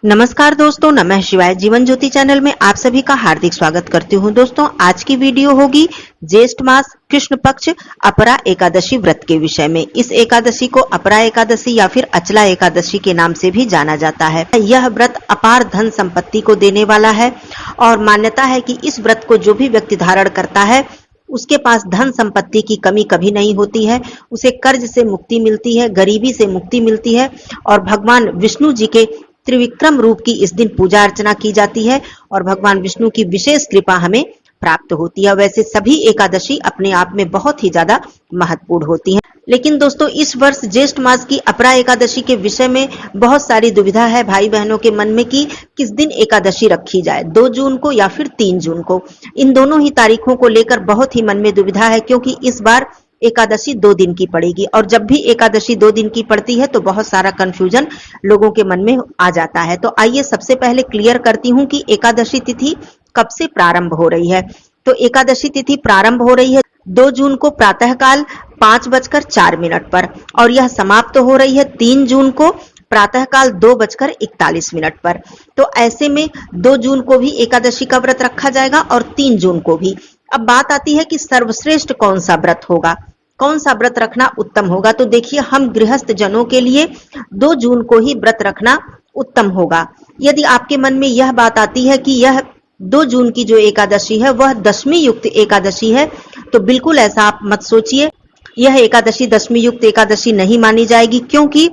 नमस्कार दोस्तों, नमः शिवाय। जीवन ज्योति चैनल में आप सभी का हार्दिक स्वागत करती हूँ। दोस्तों, आज की वीडियो होगी ज्येष्ठ मास कृष्ण पक्ष अपरा एकादशी व्रत के विषय में। इस एकादशी को अपरा एकादशी या फिर अचला एकादशी के नाम से भी जाना जाता है। यह व्रत अपार धन संपत्ति को देने वाला है और मान्यता है कि इस व्रत को जो भी व्यक्ति धारण करता है उसके पास धन संपत्ति की कमी कभी नहीं होती है। उसे कर्ज से मुक्ति मिलती है, गरीबी से मुक्ति मिलती है और भगवान विष्णु जी के त्रिविक्रम रूप की इस दिन पूजा अर्चना की जाती है और भगवान विष्णु की विशेष कृपा हमें प्राप्त होती है। वैसे सभी एकादशी अपने आप में बहुत ही ज्यादा महत्वपूर्ण होती हैं, लेकिन दोस्तों इस वर्ष ज्येष्ठ मास की अपरा एकादशी के विषय में बहुत सारी दुविधा है भाई बहनों के मन में कि किस दिन एकादशी रखी जाए, 2 जून को या फिर 3 जून को। इन दोनों ही तारीखों को लेकर बहुत ही मन में दुविधा है, क्योंकि इस बार एकादशी 2 दिन की पड़ेगी और जब भी एकादशी 2 दिन की पड़ती है तो बहुत सारा कंफ्यूजन लोगों के मन में आ जाता है। तो आइए सबसे पहले क्लियर करती हूँ कि एकादशी तिथि कब से प्रारंभ हो रही है। तो एकादशी तिथि प्रारंभ हो रही है 2 जून को प्रातःकाल 5:04 पर और यह समाप्त हो रही है 3 जून को प्रातःकाल 2:41 पर। तो ऐसे में 2 जून को भी एकादशी का व्रत रखा जाएगा और 3 जून को भी। अब बात आती है कि सर्वश्रेष्ठ कौन सा व्रत होगा, कौन सा व्रत रखना उत्तम होगा। तो देखिए, हम गृहस्थ जनों के लिए 2 जून को ही व्रत रखना उत्तम होगा। यदि आपके मन में यह बात आती है कि यह 2 जून की जो एकादशी है वह दशमी युक्त एकादशी है, तो बिल्कुल ऐसा आप मत सोचिए। यह एकादशी दशमी युक्त एकादशी नहीं मानी जाएगी, क्योंकि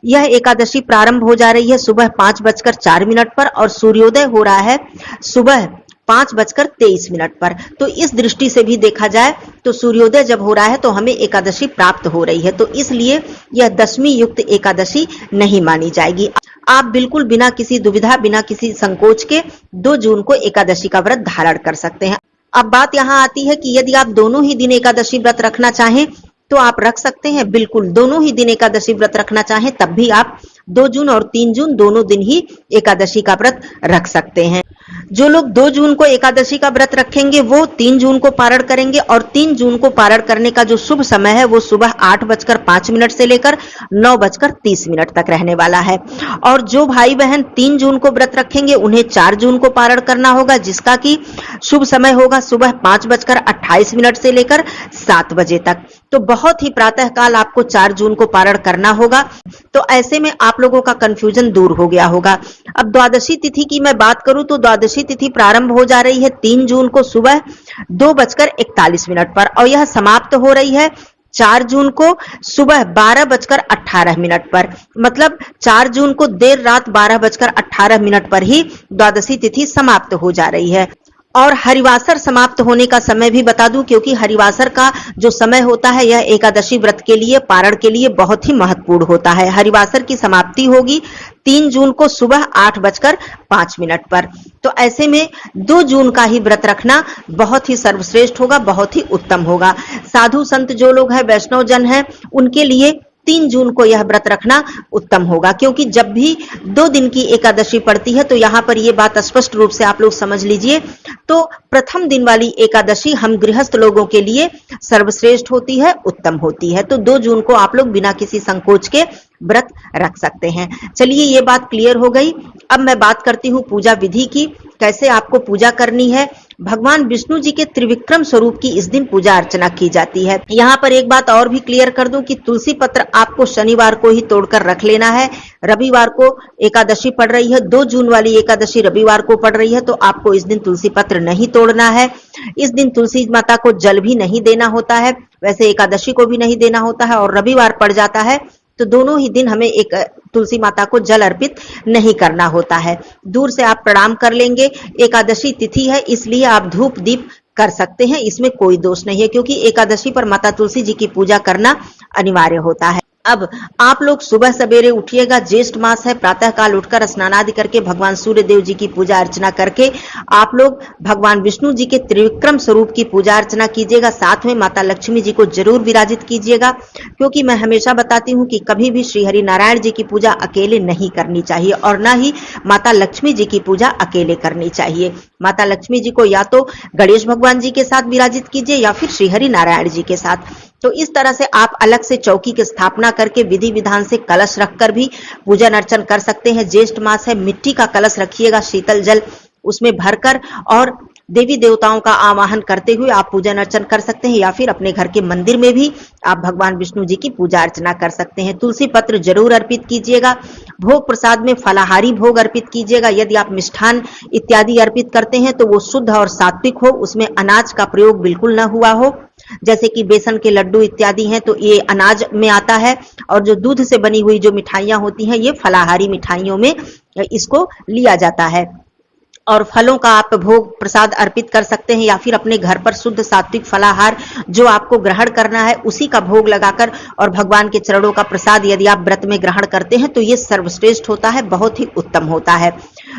यह एकादशी प्रारंभ हो जा रही है सुबह 5:04 पर और सूर्योदय हो रहा है सुबह 5:23 पर। तो इस दृष्टि से भी देखा जाए तो सूर्योदय जब हो रहा है तो हमें एकादशी प्राप्त हो रही है, तो इसलिए यह दशमी युक्त एकादशी नहीं मानी जाएगी। आप बिल्कुल बिना किसी दुविधा, बिना किसी संकोच के 2 जून को एकादशी का व्रत धारण कर सकते हैं। अब बात यहाँ आती है कि यदि आप दोनों ही दिन एकादशी व्रत रखना चाहें तो आप रख सकते हैं। बिल्कुल दोनों ही दिन एकादशी व्रत रखना चाहें तब भी आप 2 जून और 3 जून दोनों दिन ही एकादशी का व्रत रख सकते हैं। जो लोग 2 जून को एकादशी का व्रत रखेंगे वो 3 जून को पारण करेंगे और 3 जून को पारण करने का जो शुभ समय है वो सुबह 8:05 से लेकर 9:30 तक रहने वाला है। और जो भाई बहन 3 जून को व्रत रखेंगे उन्हें 4 जून को पारण करना होगा, जिसका कि शुभ समय होगा सुबह 5:28 से लेकर 7 बजे तक। तो बहुत ही प्रातः काल आपको 4 जून को पारण करना होगा। तो ऐसे में आप लोगों का कंफ्यूजन दूर हो गया होगा। अब द्वादशी तिथि की मैं बात करूं तो द्वादशी तिथि प्रारंभ हो जा रही है 3 जून को सुबह 2:41 पर और यह समाप्त हो रही है 4 जून को सुबह 12:18 पर। मतलब 4 जून को देर रात 12:18 पर ही द्वादशी तिथि समाप्त हो जा रही है। और हरिवासर समाप्त होने का समय भी बता दूं, क्योंकि हरिवासर का जो समय होता है यह एकादशी व्रत के लिए, पारण के लिए बहुत ही महत्वपूर्ण होता है। हरिवासर की समाप्ति होगी 3 जून को सुबह 8:05 पर। तो ऐसे में 2 जून का ही व्रत रखना बहुत ही सर्वश्रेष्ठ होगा, बहुत ही उत्तम होगा। साधु संत जो लोग हैं, वैष्णव जन हैं, उनके लिए 3 जून को यह व्रत रखना उत्तम होगा, क्योंकि जब भी 2 दिन की एकादशी पड़ती है तो यहाँ पर यह बात स्पष्ट रूप से आप लोग समझ लीजिए। तो प्रथम दिन वाली एकादशी हम गृहस्थ लोगों के लिए सर्वश्रेष्ठ होती है, उत्तम होती है। तो 2 जून को आप लोग बिना किसी संकोच के व्रत रख सकते हैं। चलिए, ये बात क्लियर हो गई। अब मैं बात करती हूँ पूजा विधि की, कैसे आपको पूजा करनी है। भगवान विष्णु जी के त्रिविक्रम स्वरूप की इस दिन पूजा अर्चना की जाती है। यहाँ पर एक बात और भी क्लियर कर दूं कि तुलसी पत्र आपको शनिवार को ही तोड़कर रख लेना है। रविवार को एकादशी पड़ रही है, 2 जून वाली एकादशी रविवार को पड़ रही है, तो आपको इस दिन तुलसी पत्र नहीं तोड़ना है। इस दिन तुलसी माता को जल भी नहीं देना होता है, वैसे एकादशी को भी नहीं देना होता है और रविवार पड़ जाता है तो दोनों ही दिन हमें एक तुलसी माता को जल अर्पित नहीं करना होता है। दूर से आप प्रणाम कर लेंगे। एकादशी तिथि है इसलिए आप धूप दीप कर सकते हैं, इसमें कोई दोष नहीं है, क्योंकि एकादशी पर माता तुलसी जी की पूजा करना अनिवार्य होता है। अब आप लोग सुबह सवेरे उठिएगा, ज्येष्ठ मास है, प्रातः काल उठकर स्नान आदि करके भगवान सूर्य देव जी की पूजा अर्चना करके आप लोग भगवान विष्णु जी के त्रिविक्रम स्वरूप की पूजा अर्चना कीजिएगा। साथ में माता लक्ष्मी जी को जरूर विराजित कीजिएगा, क्योंकि मैं हमेशा बताती हूँ कि कभी भी श्री हरि नारायण जी की पूजा अकेले नहीं करनी चाहिए और न ही माता लक्ष्मी जी की पूजा अकेले करनी चाहिए। माता लक्ष्मी जी को या तो गणेश भगवान जी के साथ विराजित कीजिए या फिर श्री हरि नारायण जी के साथ। तो इस तरह से आप अलग से चौकी की स्थापना करके विधि विधान से कलश रखकर भी पूजन अर्चन कर सकते हैं। ज्येष्ठ मास है, मिट्टी का कलश रखिएगा, शीतल जल उसमें भरकर, और देवी देवताओं का आवाहन करते हुए आप पूजन अर्चन कर सकते हैं, या फिर अपने घर के मंदिर में भी आप भगवान विष्णु जी की पूजा अर्चना कर सकते हैं। तुलसी पत्र जरूर अर्पित कीजिएगा। भोग प्रसाद में फलाहारी भोग अर्पित कीजिएगा। यदि आप मिष्ठान इत्यादि अर्पित करते हैं तो वो शुद्ध और सात्विक हो, उसमें अनाज का प्रयोग बिल्कुल न हुआ हो। जैसे कि बेसन के लड्डू इत्यादि हैं तो ये अनाज में आता है, और जो दूध से बनी हुई जो मिठाइयां होती हैं ये फलाहारी मिठाइयों में इसको लिया जाता है। और फलों का आप भोग प्रसाद अर्पित कर सकते हैं, या फिर अपने घर पर शुद्ध सात्विक फलाहार जो आपको ग्रहण करना है उसी का भोग लगाकर और भगवान के चरणों का प्रसाद यदि आप व्रत में ग्रहण करते हैं तो ये सर्वश्रेष्ठ होता है, बहुत ही उत्तम होता है।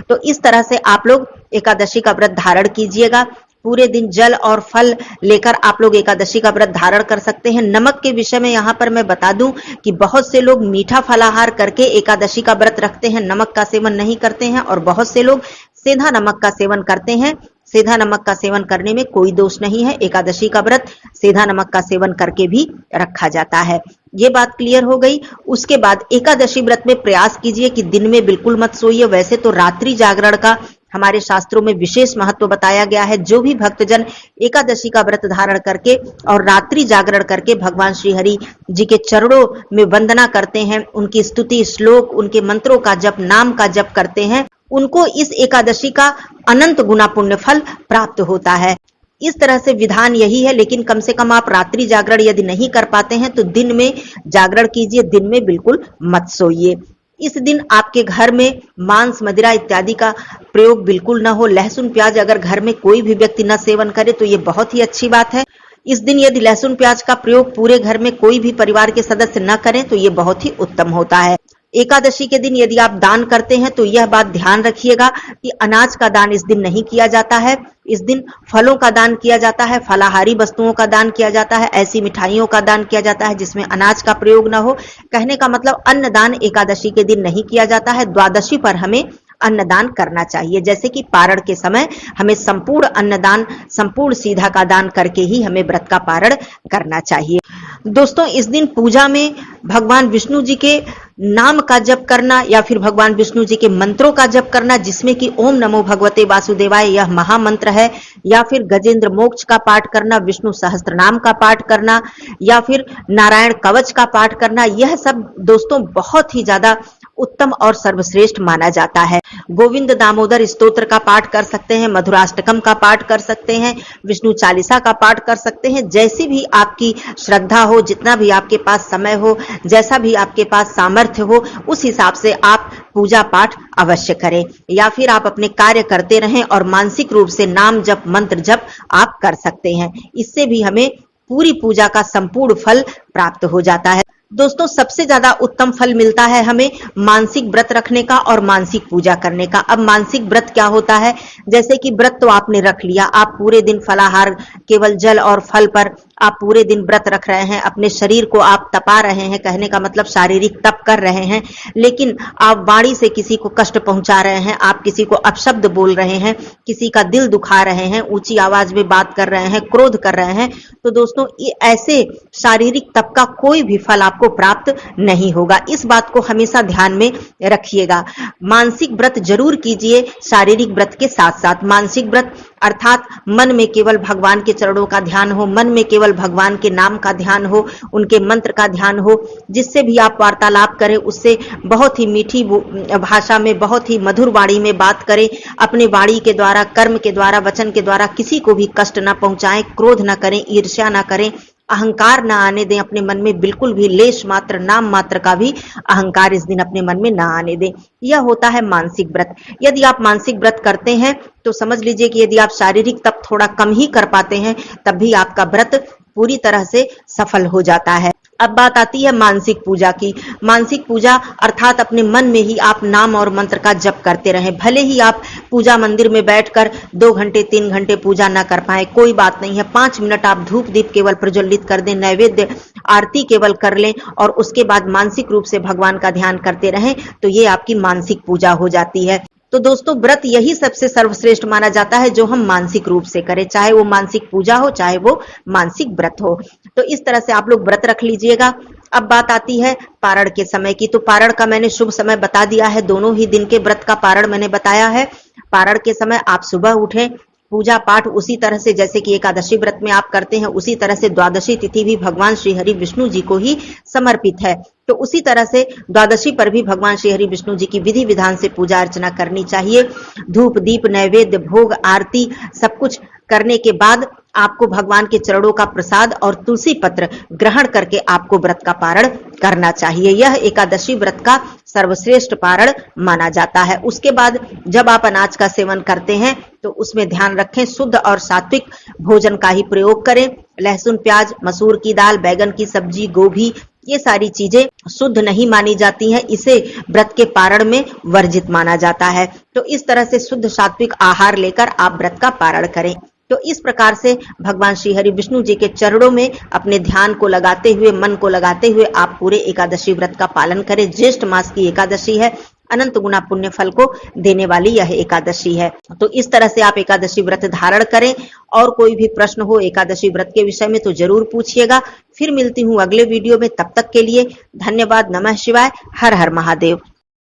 तो इस तरह से आप लोग एकादशी का व्रत धारण कीजिएगा। पूरे दिन जल और फल लेकर आप लोग एकादशी का व्रत धारण कर सकते हैं। नमक के विषय में यहाँ पर मैं बता दूं कि बहुत से लोग मीठा फलाहार करके एकादशी का व्रत रखते हैं, नमक का सेवन नहीं करते हैं, और बहुत से लोग सेंधा नमक का सेवन करते हैं। सेंधा नमक का सेवन करने में कोई दोष नहीं है। एकादशी का व्रत सेंधा नमक का सेवन करके भी रखा जाता है। ये बात क्लियर हो गई। उसके बाद एकादशी व्रत में प्रयास कीजिए कि दिन में बिल्कुल मत सोइए। वैसे तो रात्रि जागरण का हमारे शास्त्रों में विशेष महत्व बताया गया है। जो भी भक्तजन एकादशी का व्रत धारण करके और रात्रि जागरण करके भगवान श्री हरि जी के चरणों में वंदना करते हैं, उनकी स्तुति श्लोक, उनके मंत्रों का जप, नाम का जप करते हैं, उनको इस एकादशी का अनंत गुना पुण्य फल प्राप्त होता है। इस तरह से विधान यही है, लेकिन कम से कम आप रात्रि जागरण यदि नहीं कर पाते हैं तो दिन में जागरण कीजिए, दिन में बिल्कुल मत सोइए। इस दिन आपके घर में मांस मदिरा इत्यादि का प्रयोग बिल्कुल न हो। लहसुन प्याज अगर घर में कोई भी व्यक्ति न सेवन करे तो ये बहुत ही अच्छी बात है। इस दिन यदि लहसुन प्याज का प्रयोग पूरे घर में कोई भी परिवार के सदस्य न करें तो ये बहुत ही उत्तम होता है। एकादशी के दिन यदि आप दान करते हैं तो यह बात ध्यान रखिएगा कि अनाज का दान इस दिन नहीं किया जाता है। इस दिन फलों का दान किया जाता है, फलाहारी वस्तुओं का दान किया जाता है, ऐसी मिठाइयों का दान किया जाता है जिसमें अनाज का प्रयोग न हो। कहने का मतलब अन्न दान एकादशी के दिन नहीं किया जाता है। द्वादशी पर हमें अन्नदान करना चाहिए। जैसे कि पारण के समय हमें संपूर्ण अन्नदान, संपूर्ण सीधा का दान करके ही हमें व्रत का पारण करना चाहिए। दोस्तों, इस दिन पूजा में भगवान विष्णु जी के नाम का जप करना या फिर भगवान विष्णु जी के मंत्रों का जप करना, जिसमें कि ओम नमो भगवते वासुदेवाय यह महामंत्र है, या फिर गजेंद्र मोक्ष का पाठ करना, विष्णु सहस्त्र नाम का पाठ करना, या फिर नारायण कवच का पाठ करना, यह सब दोस्तों बहुत ही ज्यादा उत्तम और सर्वश्रेष्ठ माना जाता है। गोविंद दामोदर स्तोत्र का पाठ कर सकते हैं, मधुराष्टकम का पाठ कर सकते हैं, विष्णु चालीसा का पाठ कर सकते हैं। जैसी भी आपकी श्रद्धा हो, जितना भी आपके पास समय हो, जैसा भी आपके पास सामर्थ्य हो, उस हिसाब से आप पूजा पाठ अवश्य करें, या फिर आप अपने कार्य करते रहें और मानसिक रूप से नाम जप मंत्र जप आप कर सकते हैं। इससे भी हमें पूरी पूजा का संपूर्ण फल प्राप्त हो जाता है। दोस्तों, सबसे ज्यादा उत्तम फल मिलता है हमें मानसिक व्रत रखने का और मानसिक पूजा करने का। अब मानसिक व्रत क्या होता है? जैसे कि व्रत तो आपने रख लिया, आप पूरे दिन फलाहार केवल जल और फल पर आप पूरे दिन व्रत रख रहे हैं, अपने शरीर को आप तपा रहे हैं, कहने का मतलब शारीरिक तप कर रहे हैं, लेकिन आप वाणी से किसी को कष्ट पहुंचा रहे हैं, आप किसी को अपशब्द बोल रहे हैं, किसी का दिल दुखा रहे हैं, ऊंची आवाज में बात कर रहे हैं, क्रोध कर रहे हैं, तो दोस्तों ये ऐसे शारीरिक तप का कोई भी फल आपको प्राप्त नहीं होगा। इस बात को हमेशा ध्यान में रखिएगा। मानसिक व्रत जरूर कीजिए शारीरिक व्रत के साथ साथ। मानसिक व्रत अर्थात मन में केवल भगवान के चरणों का ध्यान हो, मन में केवल भगवान के नाम का ध्यान हो, उनके मंत्र का ध्यान हो। जिससे भी आप वार्तालाप करें उससे बहुत ही मीठी भाषा में, बहुत ही मधुर वाणी में बात करें। अपने वाणी के द्वारा, कर्म के द्वारा, वचन के द्वारा किसी को भी कष्ट ना पहुंचाएं, क्रोध ना करें, ईर्ष्या ना करें, अहंकार ना आने दें अपने मन में, बिल्कुल भी लेश मात्र, नाम मात्र का भी अहंकार इस दिन अपने मन में ना आने दें। यह होता है मानसिक व्रत। यदि आप मानसिक व्रत करते हैं तो समझ लीजिए कि यदि आप शारीरिक तप थोड़ा कम ही कर पाते हैं तब भी आपका व्रत पूरी तरह से सफल हो जाता है। अब बात आती है मानसिक पूजा की। मानसिक पूजा अर्थात अपने मन में ही आप नाम और मंत्र का जप करते रहें। भले ही आप पूजा मंदिर में बैठकर 2 घंटे 3 घंटे पूजा ना कर पाए, कोई बात नहीं है। 5 मिनट आप धूप दीप केवल प्रज्वलित कर दें, नैवेद्य आरती केवल कर लें और उसके बाद मानसिक रूप से भगवान का ध्यान करते रहें तो ये आपकी मानसिक पूजा हो जाती है। तो दोस्तों व्रत यही सबसे सर्वश्रेष्ठ माना जाता है जो हम मानसिक रूप से करें, चाहे वो मानसिक पूजा हो चाहे वो मानसिक व्रत हो। तो इस तरह से आप लोग व्रत रख लीजिएगा। अब बात आती है पारण के समय की। तो पारण का मैंने शुभ समय बता दिया है, दोनों ही दिन के व्रत का पारण मैंने बताया है। पारण के समय आप सुबह उठें, पूजा पाठ उसी तरह से जैसे कि एकादशी व्रत में आप करते हैं, उसी तरह से द्वादशी तिथि भी भगवान श्री हरि विष्णु जी को ही समर्पित है। तो उसी तरह से द्वादशी पर भी भगवान श्री हरि विष्णु जी की विधि विधान से पूजा अर्चना करनी चाहिए। धूप दीप नैवेद्य भोग आरती सब कुछ करने के बाद आपको भगवान के चरणों का प्रसाद और तुलसी पत्र ग्रहण करके आपको व्रत का पारण करना चाहिए। यह एकादशी व्रत का सर्वश्रेष्ठ पारण माना जाता है। उसके बाद जब आप अनाज का सेवन करते हैं तो उसमें ध्यान रखें, शुद्ध और सात्विक भोजन का ही प्रयोग करें। लहसुन प्याज, मसूर की दाल, बैगन की सब्जी, गोभी, ये सारी चीजें शुद्ध नहीं मानी जाती हैं, इसे व्रत के पारण में वर्जित माना जाता है। तो इस तरह से शुद्ध सात्विक आहार लेकर आप व्रत का पारण करें। तो इस प्रकार से भगवान श्री हरि विष्णु जी के चरणों में अपने ध्यान को लगाते हुए, मन को लगाते हुए आप पूरे एकादशी व्रत का पालन करें। ज्येष्ठ मास की एकादशी है, अनंत गुना पुण्य फल को देने वाली यह एकादशी है। तो इस तरह से आप एकादशी व्रत धारण करें। और कोई भी प्रश्न हो एकादशी व्रत के विषय में तो जरूर पूछिएगा। फिर मिलती हूँ अगले वीडियो में, तब तक के लिए धन्यवाद। नमः शिवाय। हर हर महादेव।